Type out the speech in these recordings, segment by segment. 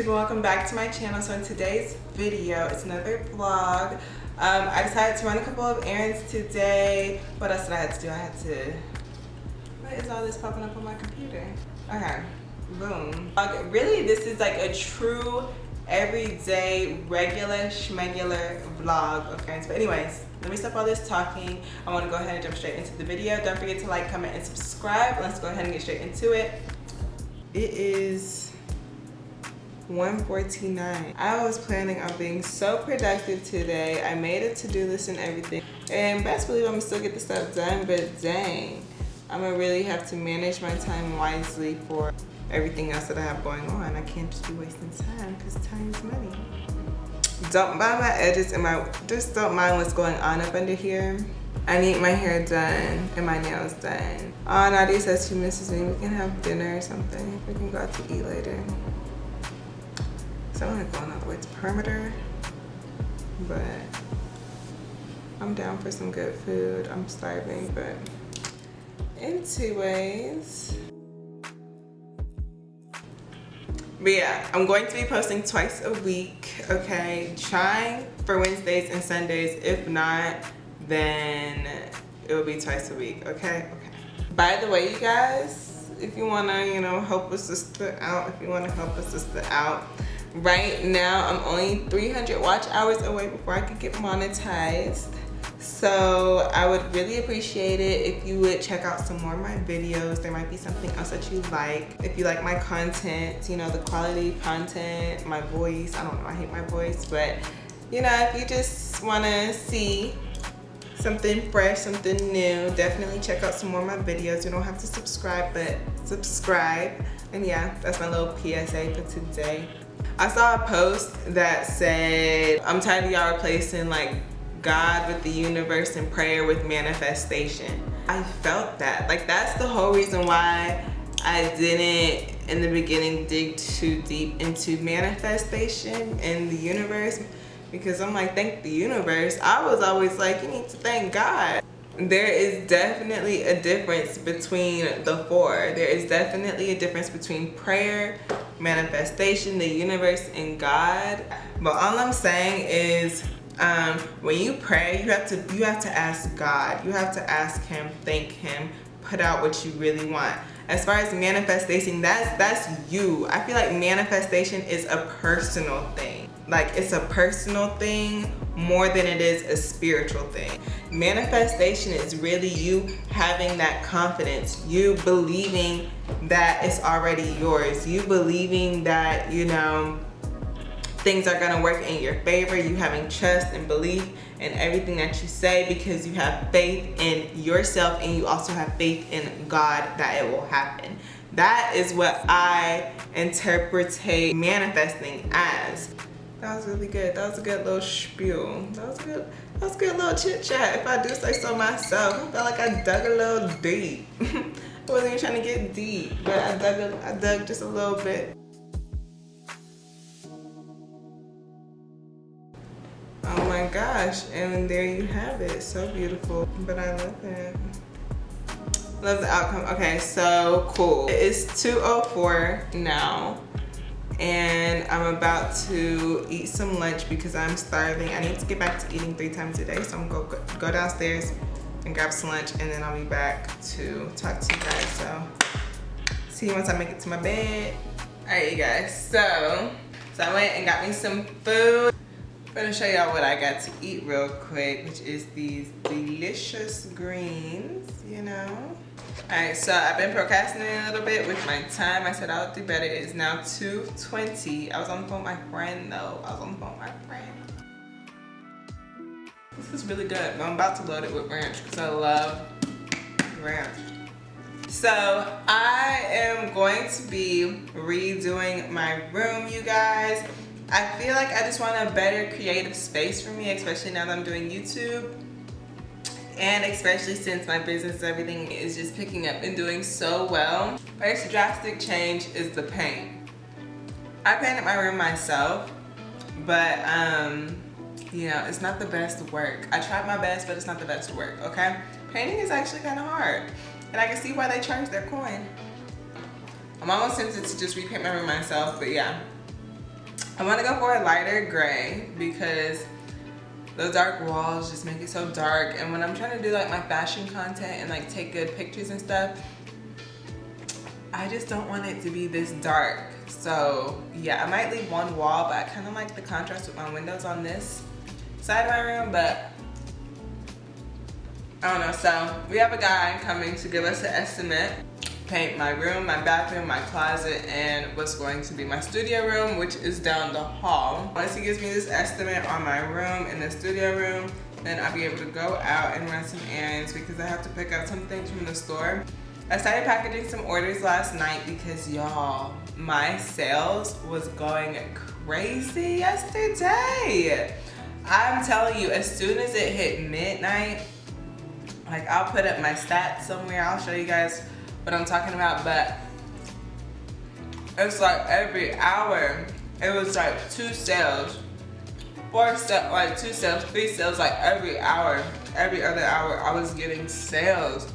YouTube and welcome back to my channel. So in today's video, it's another vlog. I decided to run a couple of errands today. What else did I have to do? What is all this popping up on my computer? Okay, boom. Really, this is like a true everyday regular schmegular vlog of errands. But anyways, let me stop all this talking. I want to go ahead and jump straight into the video. Don't forget to like, comment, and subscribe. Let's go ahead and get straight into it. It is 1:49. I was planning on being so productive today. I made a to-do list and everything. And best believe I'm gonna still get the stuff done, but dang, I'm gonna really have to manage my time wisely for everything else that I have going on. I can't just be wasting time because time is money. Don't mind my edges and just don't mind what's going on up under here. I need my hair done and my nails done. Oh, Nadia says she misses me. We can have dinner or something. We can go out to eat later. So I want to go another way to perimeter, but I'm down for some good food. I'm starving, but in two ways. But yeah, I'm going to be posting twice a week, okay? Trying for Wednesdays and Sundays. If not, then it will be twice a week, okay? Okay. By the way, you guys, if you wanna, help a sister out, right now I'm only 300 watch hours away before I could get monetized. So I would really appreciate it if you would check out some more of my videos. There might be something else that you like. If you like my content, the quality content, my voice, I don't know, I hate my voice, but if you just wanna see something fresh, something new, definitely check out some more of my videos. You don't have to subscribe, but subscribe. And yeah, that's my little PSA for today. I saw a post that said, I'm tired of y'all replacing like God with the universe and prayer with manifestation. I felt that. Like, that's the whole reason why I didn't in the beginning dig too deep into manifestation and the universe, because I'm like, thank the universe. I was always like, you need to thank God. There is definitely a difference between the four. There is definitely a difference between prayer, manifestation, the universe, and God. But all I'm saying is, when you pray, you have to ask God. You have to ask Him, thank Him, put out what you really want. As far as manifestation, that's you. I feel like manifestation is a personal thing. Like, it's a personal thing more than it is a spiritual thing. Manifestation is really you having that confidence, you believing that it's already yours, you believing that, things are gonna work in your favor, you having trust and belief in everything that you say because you have faith in yourself and you also have faith in God that it will happen. That is what I interpret manifesting as. That was really good. That was a good little spiel. That was a good little chit chat, if I do say so myself. I felt like I dug a little deep. I wasn't even trying to get deep, but I dug just a little bit. Oh my gosh, and there you have it. So beautiful, but I love it. Love the outcome. Okay, so cool. It's 2:04 now, and I'm about to eat some lunch because I'm starving. I need to get back to eating 3 times a day, so I'm gonna go downstairs and grab some lunch, and then I'll be back to talk to you guys. So see you once I make it to my bed. All right, you guys. So I went and got me some food. I'm gonna show y'all what I got to eat real quick, which is these delicious greens, Alright, so I've been procrastinating a little bit with my time. I said I'll do better. It is now 2:20. I was on the phone with my friend though. This is really good. I'm about to load it with ranch because I love ranch. So I am going to be redoing my room, you guys. I feel like I just want a better creative space for me, especially now that I'm doing YouTube. And especially since my business, everything is just picking up and doing so well. First drastic change is the paint. I painted my room myself, but it's not the best work. I tried my best, but it's not the best work, okay? Painting is actually kind of hard. And I can see why they charge their coin. I'm almost tempted to just repaint my room myself, but yeah. I want to go for a lighter gray because those dark walls just make it so dark. And when I'm trying to do like my fashion content and like take good pictures and stuff, I just don't want it to be this dark. So yeah, I might leave one wall, but I kind of like the contrast with my windows on this side of my room, but I don't know. So we have a guy coming to give us an estimate, paint my room, my bathroom, my closet, and what's going to be my studio room, which is down the hall. Once he gives me this estimate on my room and the studio room, then I'll be able to go out and run some errands because I have to pick up some things from the store. I started packaging some orders last night because y'all, my sales was going crazy yesterday. I'm telling you, as soon as it hit midnight, like I'll put up my stats somewhere, I'll show you guys what I'm talking about, but it's like every hour, it was like 2 sales, 4 sales, like 2 sales, 3 sales, like every hour, every other hour, I was getting sales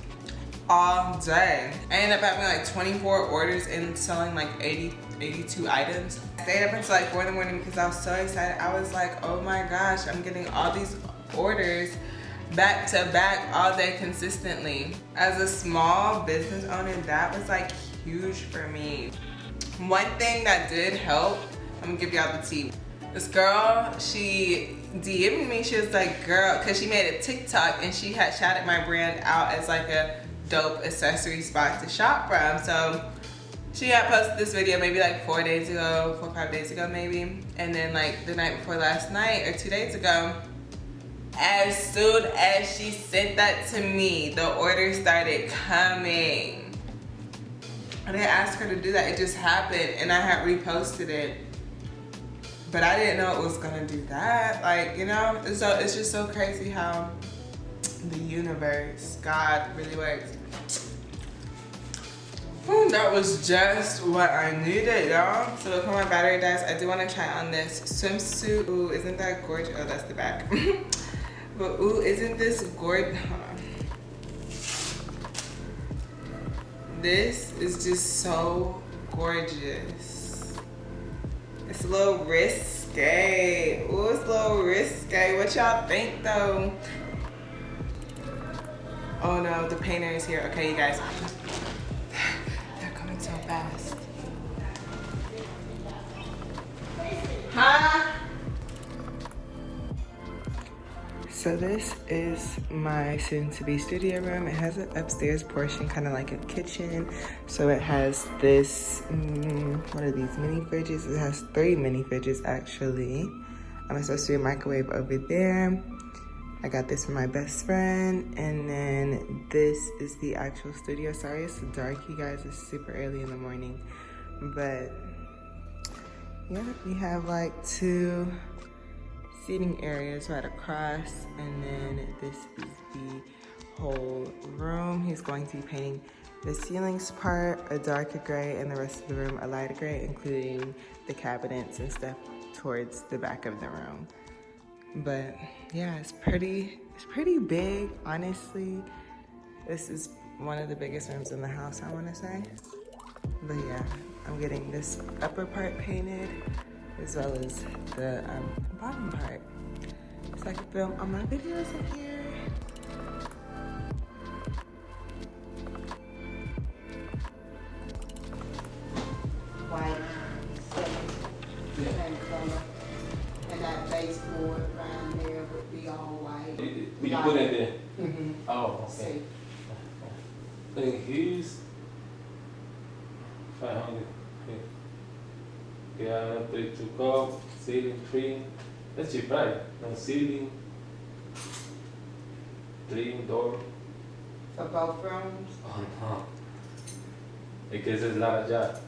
all day. I ended up having like 24 orders and selling like 82 items. I stayed up until like 4 in the morning because I was so excited. I was like, oh my gosh, I'm getting all these orders back to back all day consistently. As a small business owner, that was like huge for me. One thing that did help, I'm gonna give y'all the tea. This girl, she DM'd me, she was like, girl, cause she made a TikTok and she had shouted my brand out as like a dope accessory spot to shop from. So she had posted this video maybe like 4 days ago, 4 or 5 days ago maybe. And then like the night before last night or 2 days ago, as soon as she sent that to me, the order started coming. I didn't ask her to do that, it just happened and I had reposted it. But I didn't know it was gonna do that. Like, you know, so it's just so crazy how the universe, God really works. Ooh, that was just what I needed, y'all. So before my battery dies, I do want to try on this swimsuit. Ooh, isn't that gorgeous? Oh, that's the back. But ooh, isn't this gorgeous? Hold on. This is just so gorgeous. It's a little risque. Ooh, it's a little risque. What y'all think though? Oh no, the painter is here. Okay, you guys. They're coming so fast. Huh? So this is my soon-to-be studio room. It has an upstairs portion, kind of like a kitchen. So it has this, what are these, mini fridges? It has 3 mini fridges actually. I'm supposed to be a microwave over there. I got this from my best friend. And then this is the actual studio. Sorry it's dark, you guys. It's super early in the morning. But yeah, we have like 2 seating areas right across, and then this is the whole room. He's going to be painting the ceilings part a darker gray and the rest of the room a lighter gray, including the cabinets and stuff towards the back of the room. But yeah, it's pretty big, honestly. This is one of the biggest rooms in the house, I want to say. But yeah, I'm getting this upper part painted as well as the bottom part, so I can film all my videos in here. White, same color, and that baseboard around there would be all white. Will you put it there? Mm-hmm. Oh, okay. Then here's 500. Yeah, 32 cup, ceiling 3. That's cheap, right? No ceiling, 3 door. For both rooms? Oh no. Because there's a lot of job.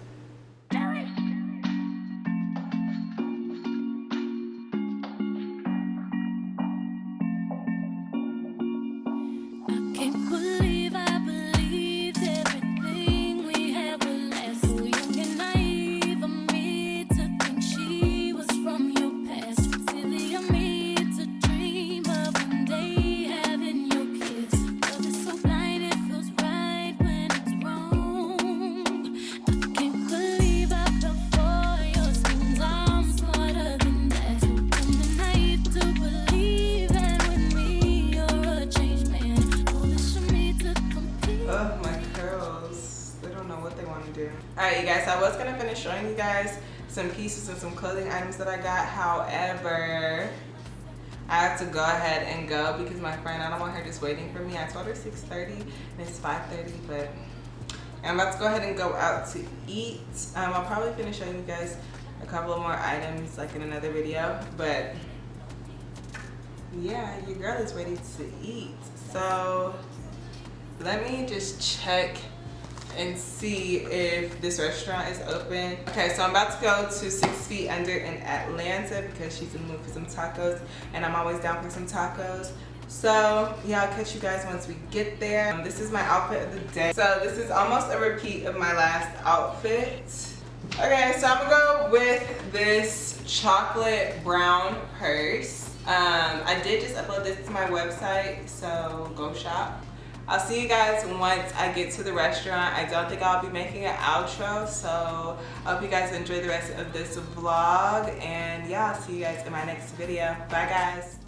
what they want to do. Alright, you guys, I was going to finish showing you guys some pieces and some clothing items that I got. However, I have to go ahead and go because my friend, I don't want her just waiting for me. I told her 6:30 and it's 5:30, but I'm about to go ahead and go out to eat. I'll probably finish showing you guys a couple of more items like in another video, but yeah, your girl is ready to eat. So let me just check and see if this restaurant is open. Okay, so I'm about to go to 6 Feet Under in Atlanta because she's in the mood for some tacos and I'm always down for some tacos. So yeah, I'll catch you guys once we get there. This is my outfit of the day. So this is almost a repeat of my last outfit. Okay, so I'm gonna go with this chocolate brown purse. I did just upload this to my website, so go shop. I'll see you guys once I get to the restaurant. I don't think I'll be making an outro, so I hope you guys enjoy the rest of this vlog. And yeah, I'll see you guys in my next video. Bye guys.